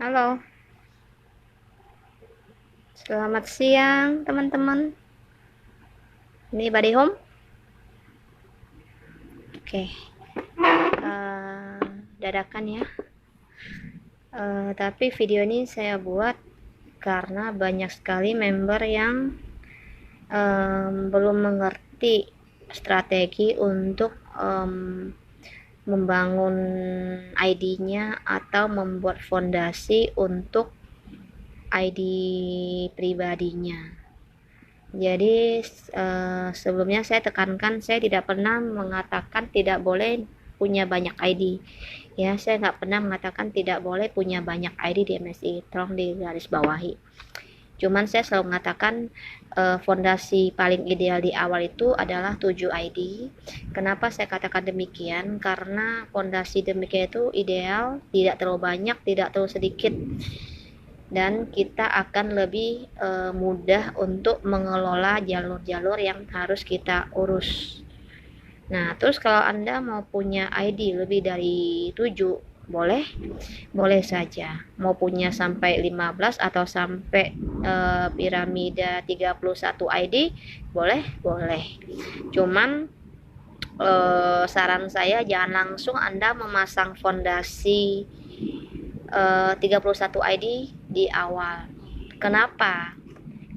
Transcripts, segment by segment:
Halo, selamat siang teman-teman. Ini Body Home. Oke, dadakan ya. Tapi video ini saya buat karena banyak sekali member yang belum mengerti strategi untuk membangun ID-nya atau membuat fondasi untuk ID pribadinya. Jadi sebelumnya saya tekankan, saya tidak pernah mengatakan tidak boleh punya banyak ID ya. Saya nggak pernah mengatakan tidak boleh punya banyak ID di MSI, tolong digaris bawahi. Cuman saya selalu mengatakan fondasi paling ideal di awal itu adalah 7 ID. Kenapa saya katakan demikian? Karena fondasi demikian itu ideal, tidak terlalu banyak, tidak terlalu sedikit, dan kita akan lebih mudah untuk mengelola jalur-jalur yang harus kita urus. Nah, terus kalau Anda mau punya ID lebih dari 7, boleh saja. Mau punya sampai 15 atau sampai piramida 31 ID, boleh. Cuman saran saya jangan langsung Anda memasang fondasi 31 ID di awal. Kenapa?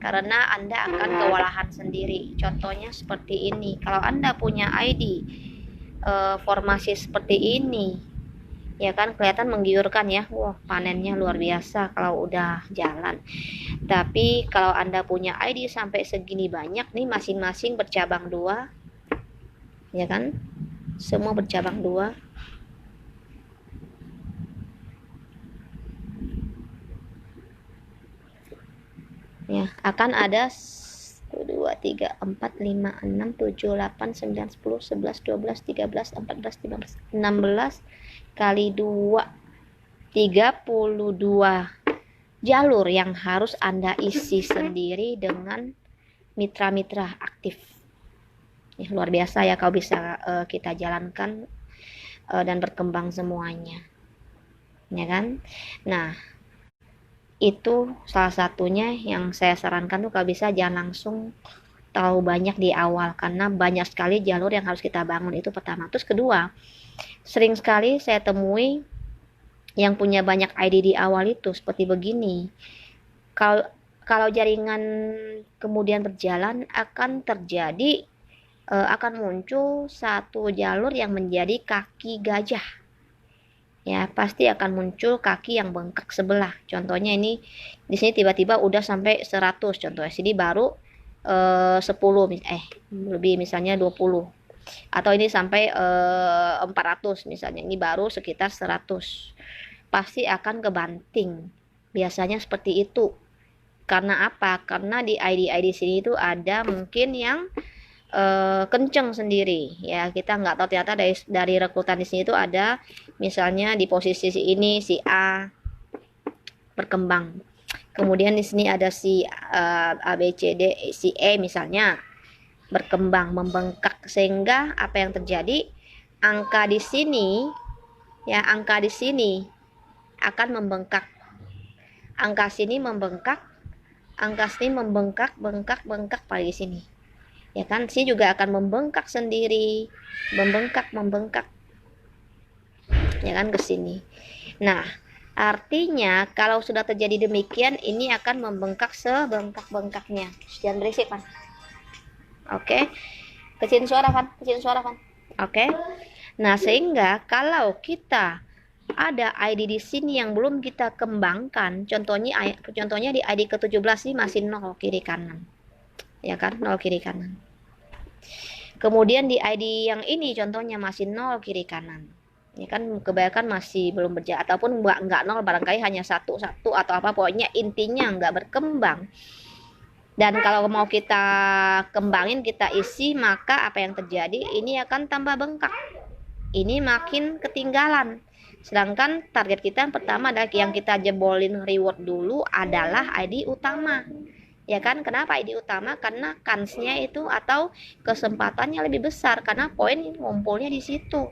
Karena Anda akan kewalahan sendiri. Contohnya seperti ini. Kalau Anda punya ID formasi seperti ini, ya kan kelihatan menggiurkan ya. Wah, panennya luar biasa kalau udah jalan. Tapi kalau Anda punya ID sampai segini banyak nih, masing-masing bercabang 2, ya kan? Semua bercabang 2. Ya, akan ada 1, 2, 3, 4, 5, 6, 7, 8, 9, 10, 11, 12, 13, 14, 15, 16 kali 2, 32 jalur yang harus Anda isi sendiri dengan mitra-mitra aktif. Ya, luar biasa ya kalau bisa kita jalankan dan berkembang semuanya. Ya kan? Nah, itu salah satunya yang saya sarankan tuh kalau bisa jangan langsung terlalu banyak di awal, karena banyak sekali jalur yang harus kita bangun. Itu pertama. Terus kedua, sering sekali saya temui yang punya banyak ID di awal itu seperti begini. Kalau jaringan kemudian berjalan, akan terjadi akan muncul satu jalur yang menjadi kaki gajah. Ya, pasti akan muncul kaki yang bengkak sebelah. Contohnya ini di sini tiba-tiba udah sampai 100 contohnya. Sini baru 10 lebih, misalnya 20. Atau ini sampai 400 misalnya. Ini baru sekitar 100. Pasti akan kebanting. Biasanya seperti itu. Karena apa? Karena di ID-ID sini itu ada mungkin yang kenceng sendiri ya. Kita nggak tahu, ternyata dari rekrutan di sini itu ada misalnya di posisi ini si A berkembang, kemudian di sini ada si A B C D, si E misalnya berkembang membengkak, sehingga apa yang terjadi, angka di sini ya, angka di sini akan membengkak, angka sini membengkak, angka sini membengkak, bengkak pada di sini. Ya kan, sini juga akan membengkak sendiri, membengkak, ya kan, ke sini. Nah, artinya kalau sudah terjadi demikian, ini akan membengkak sebengkak-bengkaknya. Jangan berisik, Pan. Oke. Kecilin suara, Pan. Oke. Nah, sehingga kalau kita ada ID di sini yang belum kita kembangkan, contohnya di ID ke-17 ini masih 0 kiri kanan. Ya kan, 0 kiri kanan. Kemudian di ID yang ini contohnya masih 0 kiri kanan. Ini kan kebanyakan masih belum berjalan, ataupun nggak 0, barangkali hanya satu atau apa, pokoknya intinya nggak berkembang. Dan kalau mau kita kembangin, kita isi, maka apa yang terjadi, ini akan tambah bengkak, ini makin ketinggalan. Sedangkan target kita yang pertama adalah yang kita jebolin reward dulu adalah ID utama. Ya kan, kenapa ID utama? Karena kansnya itu atau kesempatannya lebih besar, karena poin ngumpulnya di situ.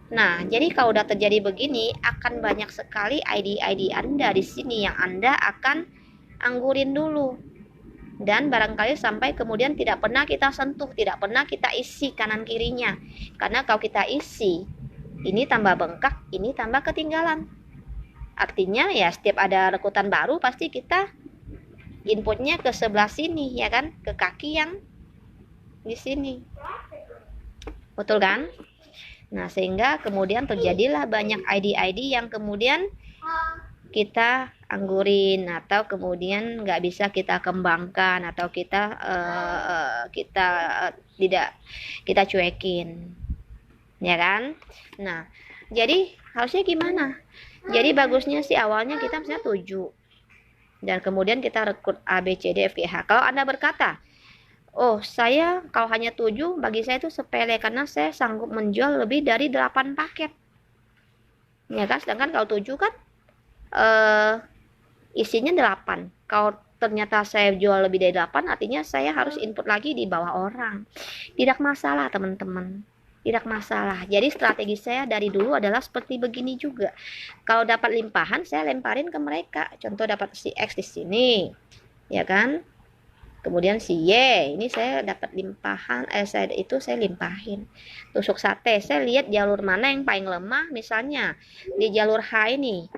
Nah, jadi kalau udah terjadi begini, akan banyak sekali ID-ID Anda di sini yang Anda akan anggurin dulu. Dan barangkali sampai kemudian tidak pernah kita sentuh, tidak pernah kita isi kanan kirinya. Karena kalau kita isi, ini tambah bengkak, ini tambah ketinggalan. Artinya ya setiap ada rekutan baru pasti kita inputnya ke sebelah sini, ya kan, ke kaki yang di sini, betul kan? Nah, sehingga kemudian terjadilah banyak ID-ID yang kemudian kita anggurin, atau kemudian nggak bisa kita kembangkan, atau kita tidak kita cuekin, ya kan? Nah, jadi harusnya gimana? Jadi bagusnya sih awalnya kita misalnya 7, dan kemudian kita rekrut A, B, C, D, F, G, H. Kalau Anda berkata, oh, saya kalau hanya 7, bagi saya itu sepele karena saya sanggup menjual lebih dari 8 paket. Ya kan? Sedangkan kalau 7 kan isinya 8. Kalau ternyata saya jual lebih dari 8, artinya saya harus input lagi di bawah orang. Tidak masalah, teman-teman. Tidak masalah. Jadi strategi saya dari dulu adalah seperti begini juga. Kalau dapat limpahan, saya lemparin ke mereka. Contoh dapat si X di sini. Ya kan? Kemudian si Y, ini saya dapat limpahan, saya limpahin. Tusuk sate, saya lihat jalur mana yang paling lemah, misalnya di jalur H ini,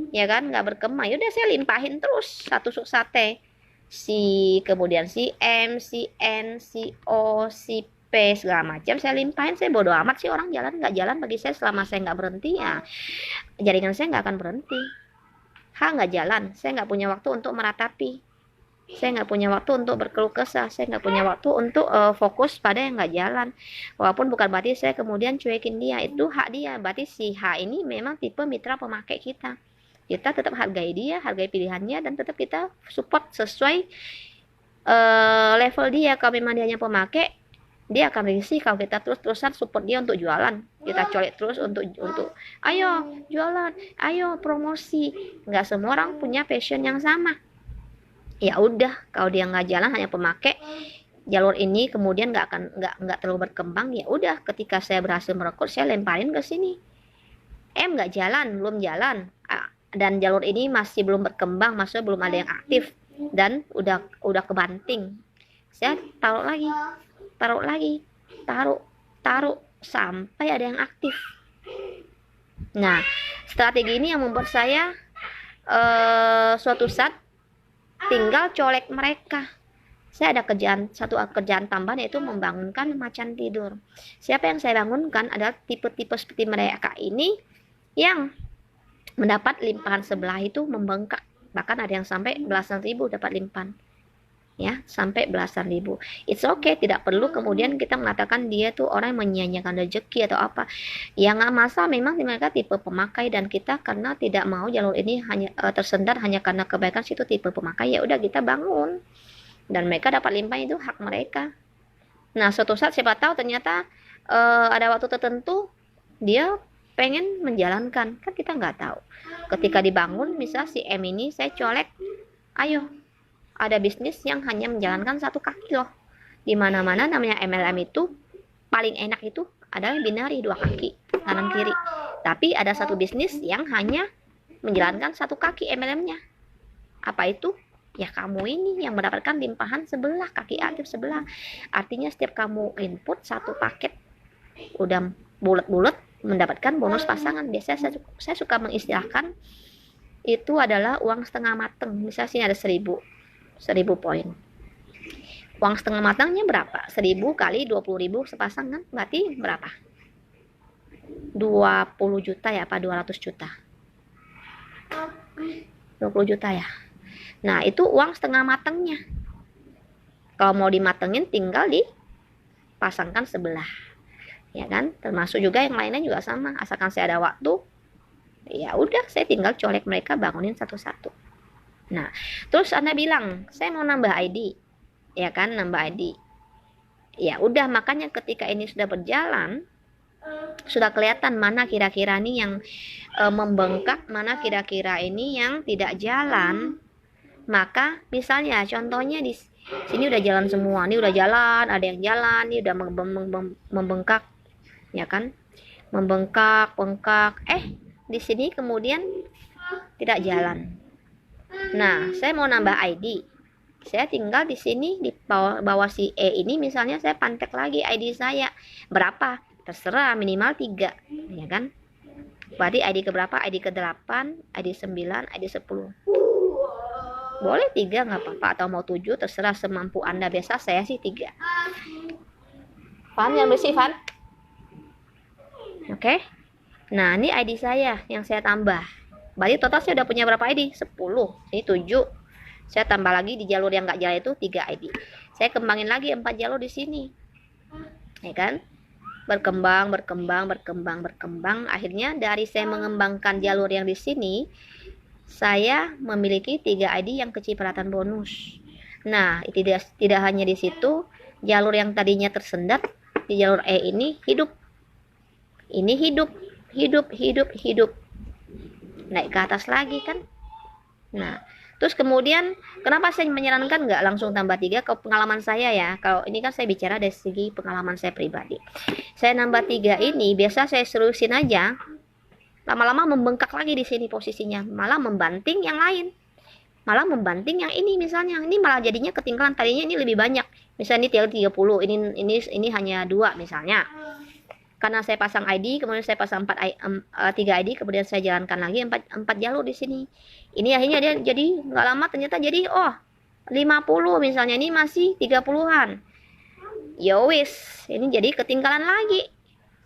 ya kan, nggak berkembang, yaudah saya limpahin terus satu tusuk sate. Kemudian si M, si N, si O, si P, segala macam saya limpahin. Saya bodo amat sih orang jalan nggak jalan, bagi saya selama saya nggak berhenti ya jaringan saya nggak akan berhenti. H nggak jalan, saya nggak punya waktu untuk meratapi. Saya nggak punya waktu untuk berkeluh kesah, saya nggak punya waktu untuk fokus pada yang nggak jalan. Walaupun bukan berarti saya kemudian cuekin dia, itu hak dia. Berarti si H ini memang tipe mitra pemakai kita. Kita tetap hargai dia, hargai pilihannya, dan tetap kita support sesuai level dia. Kalau memang dia hanya pemakai, dia akan risih kalau kita terus-terusan support dia untuk jualan. Kita colek terus untuk ayo jualan, ayo promosi. Nggak semua orang punya passion yang sama. Ya udah, kalau dia nggak jalan hanya pemakai jalur ini, kemudian nggak terlalu berkembang, ya udah, ketika saya berhasil merekrut, saya lemparin ke sini. M nggak jalan, belum jalan, dan jalur ini masih belum berkembang, maksudnya belum ada yang aktif, dan udah kebanting, saya taruh lagi, taruh sampai ada yang aktif. Nah, strategi ini yang membuat saya suatu saat tinggal colek mereka. Saya ada satu kerjaan tambahan, yaitu membangunkan macan tidur. Siapa yang saya bangunkan adalah tipe-tipe seperti mereka ini yang mendapat limpahan sebelah itu membengkak. Bahkan ada yang sampai belasan ribu dapat limpahan. Ya, sampai belasan ribu. It's okay, tidak perlu kemudian kita mengatakan dia tuh orang yang menyia-nyiakan rezeki atau apa. Ya nggak masalah, memang mereka tipe pemakai, dan kita karena tidak mau jalur ini hanya tersendat hanya karena kebaikan situ tipe pemakai, ya udah kita bangun, dan mereka dapat limpah, itu hak mereka. Nah, suatu saat siapa tahu ternyata ada waktu tertentu dia pengen menjalankan, kan kita nggak tahu. Ketika dibangun, misal si M ini saya colek, ayo, ada bisnis yang hanya menjalankan satu kaki loh. Dimana-mana namanya MLM itu paling enak itu adalah binari, 2 kaki kanan kiri. Tapi ada satu bisnis yang hanya menjalankan satu kaki MLM-nya. Apa itu? Ya kamu ini yang mendapatkan limpahan sebelah, kaki aktif sebelah. Artinya setiap kamu input satu paket, udah bulat-bulat mendapatkan bonus pasangan. Biasanya saya suka mengistilahkan itu adalah uang setengah mateng. Misalnya sini ada 1000 poin. Uang setengah matangnya berapa? 1000 kali 20.000 sepasang, kan? Berarti berapa? 20 juta ya, apa 200 juta? 20 juta ya. Nah, itu uang setengah matangnya. Kalau mau dimatengin tinggal dipasangkan sebelah. Ya kan? Termasuk juga yang lainnya juga sama. Asalkan saya ada waktu, ya udah, saya tinggal colek mereka, bangunin satu-satu. Nah, terus Anda bilang, saya mau nambah ID. Ya kan, nambah ID. Ya udah, makanya ketika ini sudah berjalan, sudah kelihatan mana kira-kira ini yang membengkak, mana kira-kira ini yang tidak jalan. Maka misalnya contohnya di sini udah jalan semua, ini udah jalan, ada yang jalan, ini udah membengkak, ya kan? membengkak, bengkak. Di sini kemudian tidak jalan. Nah, saya mau nambah ID. Saya tinggal di sini di bawah si E ini, misalnya saya pantek lagi ID saya. Berapa? Terserah, minimal 3, ya kan? Berarti ID ke berapa? ID ke 8, ID 9, ID 10. Boleh 3 nggak apa-apa, atau mau 7, terserah semampu Anda. Biasa saya sih 3. Fan, yang bersih, Fan. Oke. Nah, ini ID saya yang saya tambah. Berarti total saya udah punya berapa ID? 10. Ini 7. Saya tambah lagi di jalur yang nggak jalan itu 3 ID. Saya kembangin lagi 4 jalur di sini. Ya kan? Berkembang. Akhirnya dari saya mengembangkan jalur yang di sini, saya memiliki 3 ID yang kecipratan bonus. Nah, tidak hanya di situ, jalur yang tadinya tersendat di jalur E ini hidup. Ini hidup. Naik ke atas lagi kan. Nah, terus kemudian kenapa saya menyarankan nggak langsung tambah 3? Ke pengalaman saya ya, kalau ini kan saya bicara dari segi pengalaman saya pribadi. Saya nambah 3 ini biasa saya serusin aja, lama-lama membengkak lagi di sini posisinya, malah membanting yang lain, malah membanting yang ini. Misalnya ini malah jadinya ketinggalan, tadinya ini lebih banyak, misalnya ini 30, ini hanya 2 misalnya. Karena saya pasang ID, kemudian saya pasang 3 ID, kemudian saya jalankan lagi 4 jalur di sini. Ini akhirnya dia jadi nggak lama ternyata jadi 50 misalnya, ini masih 30-an. Ya wis, ini jadi ketinggalan lagi.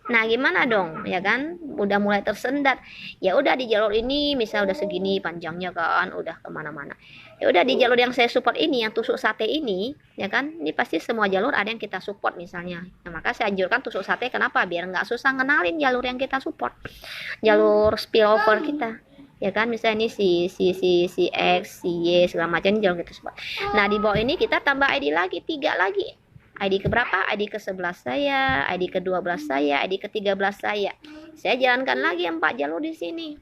Nah, gimana dong? Ya kan? Udah mulai tersendat. Ya udah di jalur ini misal udah segini panjangnya kan, udah kemana-mana. Ya udah di jalur yang saya support ini, yang tusuk sate ini, ya kan? Ini pasti semua jalur ada yang kita support misalnya. Nah, maka saya anjurkan tusuk sate, kenapa? Biar nggak susah ngenalin jalur yang kita support. Jalur spillover kita. Ya kan, misalnya ini si X, si Y, segala macam ini jalur kita support. Nah, di bawah ini kita tambah ID lagi, 3 lagi. ID ke berapa? ID ke 11 saya, ID ke 12 saya, ID ke 13 saya. Saya jalankan lagi 4 jalur di sini.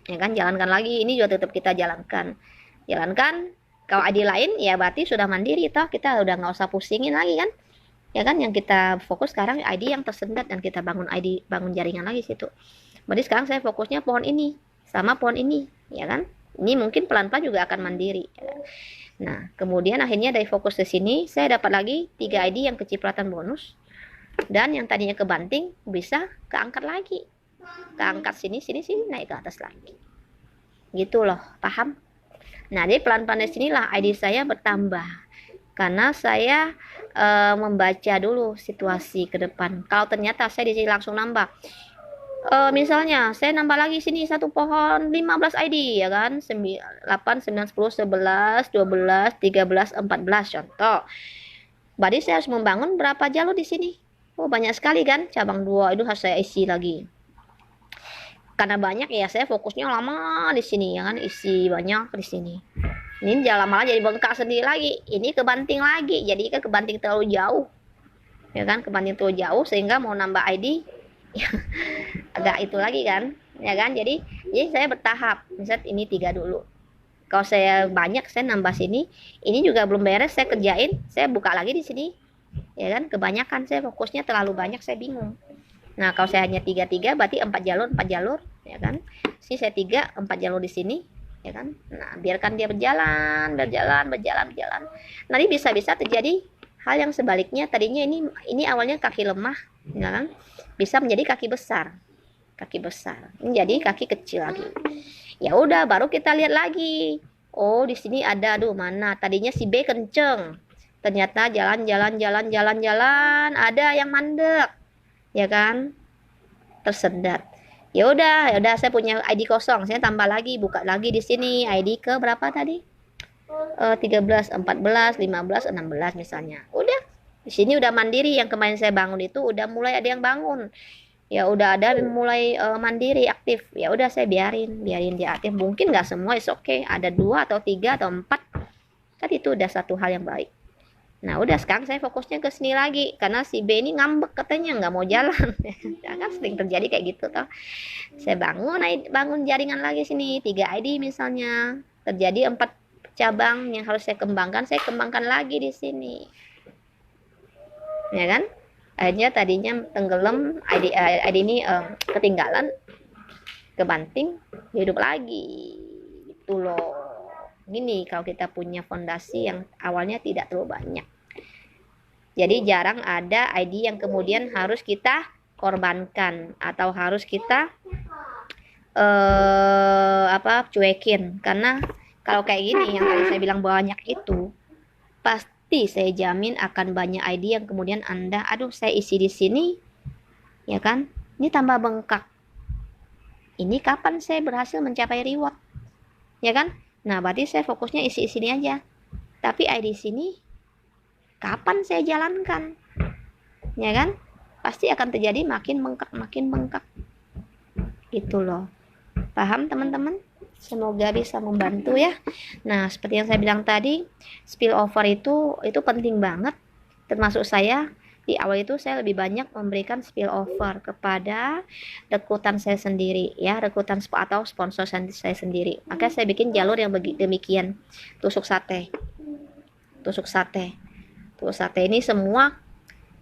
Ya kan, jalankan lagi. Ini juga tetap kita jalankan. Jalankan. Kalau ID lain ya berarti sudah mandiri toh, kita udah nggak usah pusingin lagi kan. Ya kan, yang kita fokus sekarang ID yang tersendat dan kita bangun ID, bangun jaringan lagi situ. Berarti sekarang saya fokusnya pohon ini sama pohon ini, ya kan? Ini mungkin pelan-pelan juga akan mandiri, ya kan? Nah, kemudian akhirnya dari fokus ke sini, saya dapat lagi 3 ID yang kecipratan bonus. Dan yang tadinya kebanting, bisa keangkat lagi. Keangkat sini, naik ke atas lagi. Gitu loh, paham? Nah, jadi pelan-pelan dari sinilah ID saya bertambah. Karena saya membaca dulu situasi ke depan. Kalau ternyata saya di sini langsung nambah. Misalnya saya nambah lagi sini satu pohon 15 ID ya kan, 8, 9, 10, 11, 12, 13, 14 contoh. Berarti saya harus membangun berapa jalur di sini? Banyak sekali kan, cabang 2 itu harus saya isi lagi. Karena banyak ya, saya fokusnya lama di sini ya kan, isi banyak di sini. Ini jangan lama jadi bengkak sendiri lagi. Ini kebanting lagi, jadi kan kebanting terlalu jauh. Ya kan, kebanting terlalu jauh sehingga mau nambah ID agak itu lagi kan, ya kan. Jadi saya bertahap. Misal ini 3 dulu. Kalau saya banyak, saya nambah sini. Ini juga belum beres, saya kerjain, saya buka lagi di sini. Ya kan, kebanyakan saya fokusnya terlalu banyak, saya bingung. Nah, kalau saya hanya 3, berarti 4 jalur, ya kan. Sini saya 3, 4 jalur di sini, ya kan. Nah, biarkan dia berjalan. Nanti bisa-bisa terjadi hal yang sebaliknya. Tadinya ini awalnya kaki lemah, ya kan, bisa menjadi kaki besar. Ini jadi kaki kecil lagi. Ya udah, baru kita lihat lagi. Oh, di sini ada, mana? Tadinya si B kenceng. Ternyata jalan, ada yang mandek. Ya kan? Tersendat. Ya udah, saya punya ID kosong. Saya tambah lagi, buka lagi di sini. ID ke berapa tadi? 13, 14, 15, 16 misalnya. Udah. Di sini udah mandiri, yang kemarin saya bangun itu udah mulai ada yang bangun. Ya udah ada mulai mandiri aktif. Ya udah saya biarin dia aktif. Mungkin nggak semua, is okay. Ada 2 atau 3 atau 4. Tadi itu udah satu hal yang baik. Nah udah, sekarang saya fokusnya ke sini lagi karena si B ini ngambek katanya nggak mau jalan. Ya kan sering terjadi kayak gitu toh. Saya bangun jaringan lagi sini 3 ID misalnya. Terjadi 4 cabang yang harus saya kembangkan lagi di sini. Ya kan? Akhirnya tadinya tenggelam, ID ini ketinggalan, kebanting, hidup lagi. Itu loh. Gini kalau kita punya fondasi yang awalnya tidak terlalu banyak. Jadi jarang ada ID yang kemudian harus kita korbankan atau harus kita cuekin. Karena kalau kayak gini yang tadi saya bilang banyak itu, pasti saya jamin akan banyak ID yang kemudian Anda, aduh saya isi di sini, ya kan? Ini tambah bengkak. Ini kapan saya berhasil mencapai reward? Ya kan? Nah, berarti saya fokusnya isi sini aja. Tapi ID sini kapan saya jalankan? Ya kan? Pasti akan terjadi makin bengkak. Gitu loh. Paham teman-teman? Semoga bisa membantu ya. Nah, seperti yang saya bilang tadi, spillover itu penting banget. Termasuk saya di awal itu saya lebih banyak memberikan spillover kepada rekrutan saya sendiri ya, rekrutan atau sponsor saya sendiri. Maka saya bikin jalur yang demikian. Tusuk sate ini semua.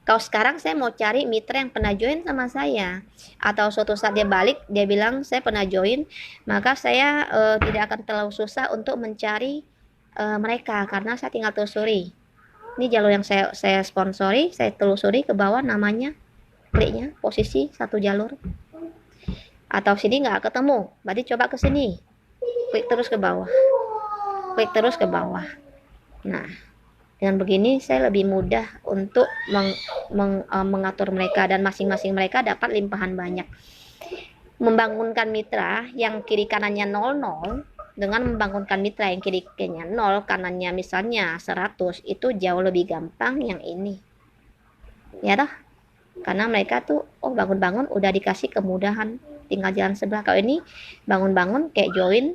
Kalau sekarang saya mau cari mitra yang pernah join sama saya, atau suatu saat dia balik, dia bilang saya pernah join, maka saya tidak akan terlalu susah untuk mencari mereka, karena saya tinggal telusuri. Ini jalur yang saya sponsori, saya telusuri ke bawah namanya, kliknya posisi satu jalur. Atau sini nggak ketemu, berarti coba ke sini, klik terus ke bawah. Nah, dengan begini saya lebih mudah untuk mengatur mereka, dan masing-masing mereka dapat limpahan banyak. Membangunkan mitra yang kiri kanannya 00 dengan membangunkan mitra yang kiri kanannya 0, kanannya misalnya 100, itu jauh lebih gampang yang ini. Ya toh? Karena mereka tuh bangun-bangun udah dikasih kemudahan, tinggal jalan sebelah. Kalau ini bangun-bangun kayak join,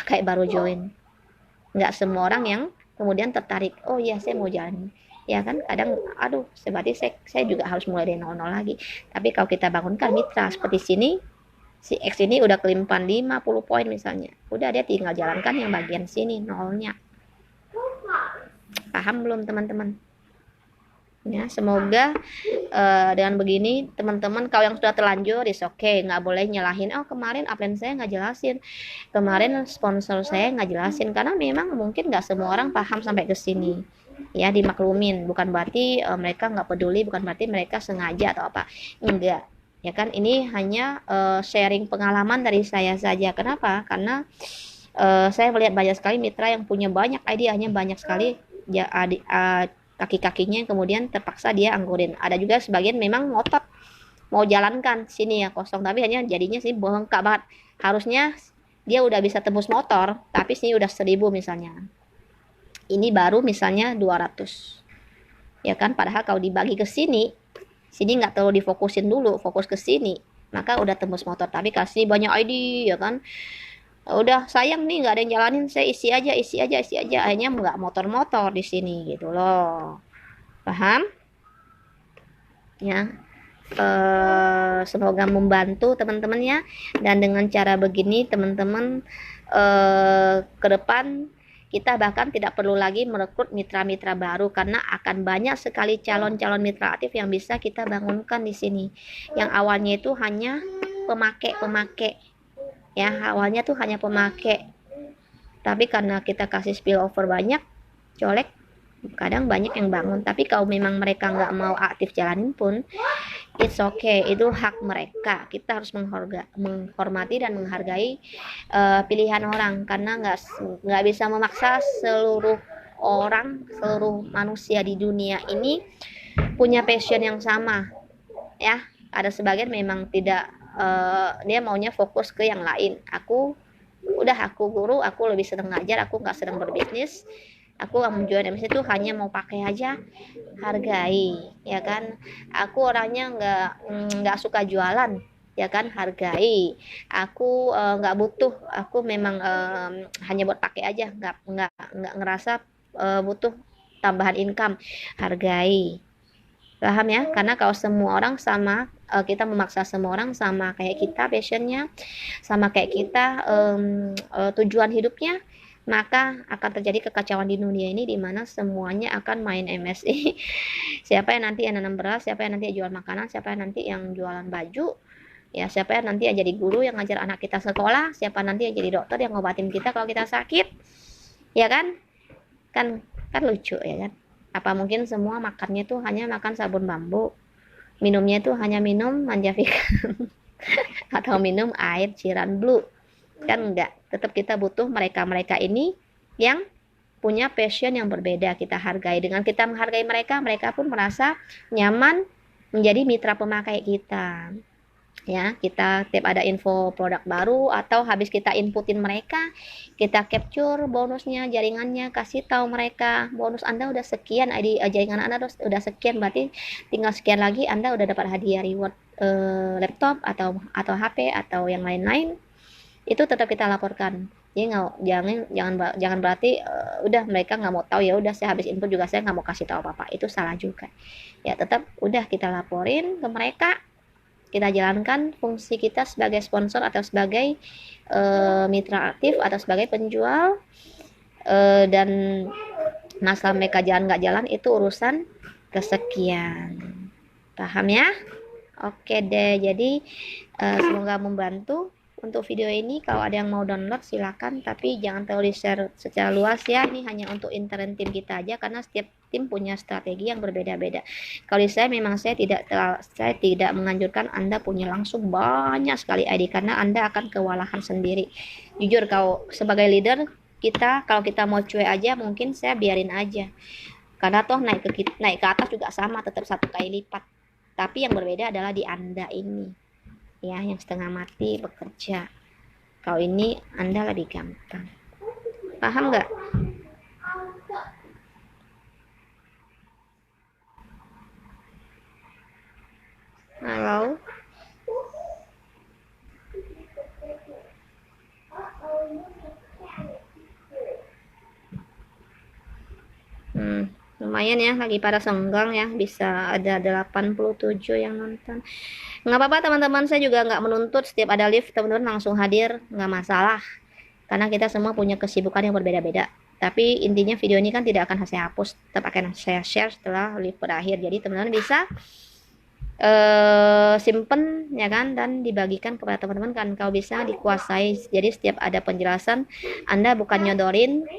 kayak baru join. Nggak semua orang yang kemudian tertarik, oh iya saya mau jalan, ya kan? Kadang aduh berarti saya juga harus mulai dari 00 lagi. Tapi kalau kita bangunkan mitra seperti sini, si X ini udah kelimpahan 50 poin misalnya, udah dia tinggal jalankan yang bagian sini 0-nya. Paham belum teman-teman? Ya, semoga dengan begini teman-teman, kalau yang sudah terlanjur is okay, nggak boleh nyalahin, oh kemarin upline saya nggak jelasin, kemarin sponsor saya nggak jelasin, karena memang mungkin nggak semua orang paham sampai ke sini. Ya, dimaklumin, bukan berarti mereka nggak peduli, bukan berarti mereka sengaja atau apa, enggak, ya kan? Ini hanya sharing pengalaman dari saya saja. Kenapa? Karena saya melihat banyak sekali mitra yang punya banyak idenya, banyak sekali ya, kaki-kakinya yang kemudian terpaksa dia anggurin. Ada juga sebagian memang ngotot mau jalankan sini ya kosong, tapi hanya jadinya sih bengkak banget. Harusnya dia udah bisa tembus motor, tapi sini udah 1000 misalnya. Ini baru misalnya 200. Ya kan, padahal kalau dibagi ke sini nggak terlalu difokusin dulu, fokus ke sini, maka udah tembus motor. Tapi kalau sini banyak ID ya kan, udah sayang nih nggak ada yang jalanin, saya isi aja, akhirnya nggak motor-motor di sini gitu loh. Paham ya? Semoga membantu teman-teman ya. Dan dengan cara begini teman-teman ke depan kita bahkan tidak perlu lagi merekrut mitra-mitra baru, karena akan banyak sekali calon-calon mitra aktif yang bisa kita bangunkan di sini, yang awalnya itu hanya pemakai ya, awalnya tuh hanya pemakai, tapi karena kita kasih spillover banyak, colek, kadang banyak yang bangun. Tapi kalau memang mereka nggak mau aktif jalanin pun it's okay, itu hak mereka. Kita harus menghormati dan menghargai pilihan orang, karena nggak bisa memaksa seluruh manusia di dunia ini punya passion yang sama ya. Ada sebagian memang tidak, dia maunya fokus ke yang lain. Aku guru, aku lebih senang ngajar, aku nggak sedang berbisnis, aku menjual MSC itu hanya mau pakai aja, hargai ya kan. Aku orangnya nggak suka jualan ya kan, hargai. Aku nggak butuh, aku memang hanya buat pakai aja, nggak ngerasa butuh tambahan income, hargai. Paham ya? Karena kalau semua orang sama, kita memaksa semua orang sama kayak kita passionnya, sama kayak kita tujuan hidupnya, maka akan terjadi kekacauan di dunia ini, di mana semuanya akan main MSI. Siapa yang nanti yang nanam beras, siapa yang nanti yang jual makanan, siapa yang nanti yang jualan baju, ya siapa yang nanti yang jadi guru yang ngajar anak kita sekolah, siapa nanti yang jadi dokter yang ngobatin kita kalau kita sakit, ya kan? Kan lucu ya kan? Apa mungkin semua makannya tuh hanya makan sabun bambu, minumnya tuh hanya minum manjafikan atau minum air Ciran Blue? Kan enggak, tetap kita butuh mereka-mereka ini yang punya passion yang berbeda, kita hargai. Dengan kita menghargai mereka, mereka pun merasa nyaman menjadi mitra pemakai kita. Ya, kita tiap ada info produk baru atau habis kita inputin mereka, kita capture bonusnya, jaringannya, kasih tahu mereka bonus Anda udah sekian, ID jaringan Anda udah sekian, berarti tinggal sekian lagi Anda udah dapat hadiah reward laptop atau HP atau yang lain-lain. Itu tetap kita laporkan. Jadi jangan berarti udah mereka nggak mau tahu, ya udah saya habis input juga saya nggak mau kasih tahu apa-apa, itu salah juga. Ya tetap udah kita laporin ke mereka, kita jalankan fungsi kita sebagai sponsor atau sebagai mitra aktif atau sebagai penjual, dan masalah mereka jalan nggak jalan itu urusan kesekian. Paham ya? Oke deh, jadi semoga membantu untuk video ini. Kalau ada yang mau download silakan, tapi jangan terlalu di share secara luas ya. Ini hanya untuk intern tim kita aja, karena setiap tim punya strategi yang berbeda-beda. Kalau saya memang saya tidak menganjurkan Anda punya langsung banyak sekali ID, karena Anda akan kewalahan sendiri. Jujur, kalau sebagai leader kita, kalau kita mau cuek aja mungkin saya biarin aja, karena toh naik ke atas juga sama, tetap 1 kali lipat. Tapi yang berbeda adalah di Anda ini ya, yang setengah mati bekerja. Kalau ini Anda lebih gampang. Paham nggak? Halo? Lumayan ya, lagi pada senggang ya, bisa ada 87 yang nonton. Nggak apa-apa teman-teman, saya juga nggak menuntut setiap ada live teman-teman langsung hadir, nggak masalah, karena kita semua punya kesibukan yang berbeda-beda. Tapi intinya video ini kan tidak akan saya hapus, tetap akan saya share setelah live berakhir. Jadi teman-teman bisa simpen ya kan, dan dibagikan kepada teman-teman kan, kalau bisa dikuasai. Jadi setiap ada penjelasan, Anda bukan nyodorin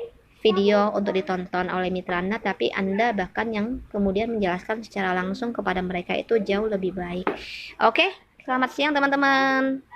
video untuk ditonton oleh mitra Anda, tapi Anda bahkan yang kemudian menjelaskan secara langsung kepada mereka, itu jauh lebih baik. Oke, selamat siang teman-teman.